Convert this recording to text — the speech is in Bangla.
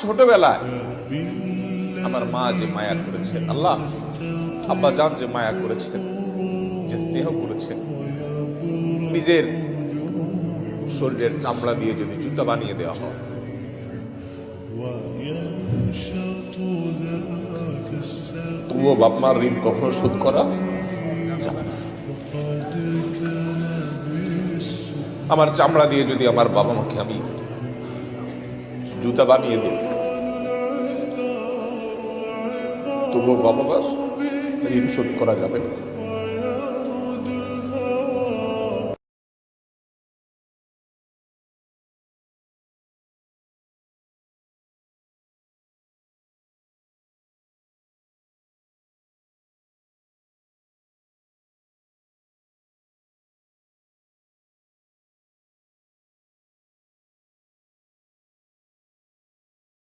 ছোটবেলায় আমার মা যে মায়া করেছেন, আল্লাহ আব্বা জান যে মায়া করেছেন, যে স্নেহ করেছেন, নিজের শরীরের চামড়া দিয়ে যদি জুতা বানিয়ে দেওয়া হয়, তবুও বাপ মার ঋণ কখনো শোধ করা যাবে না। আমার চামড়া দিয়ে যদি আমার বাবা মাকে আমি জুতা বানিয়ে দিই, তবুও বাবা মার ঋণ শোধ করা যাবে না।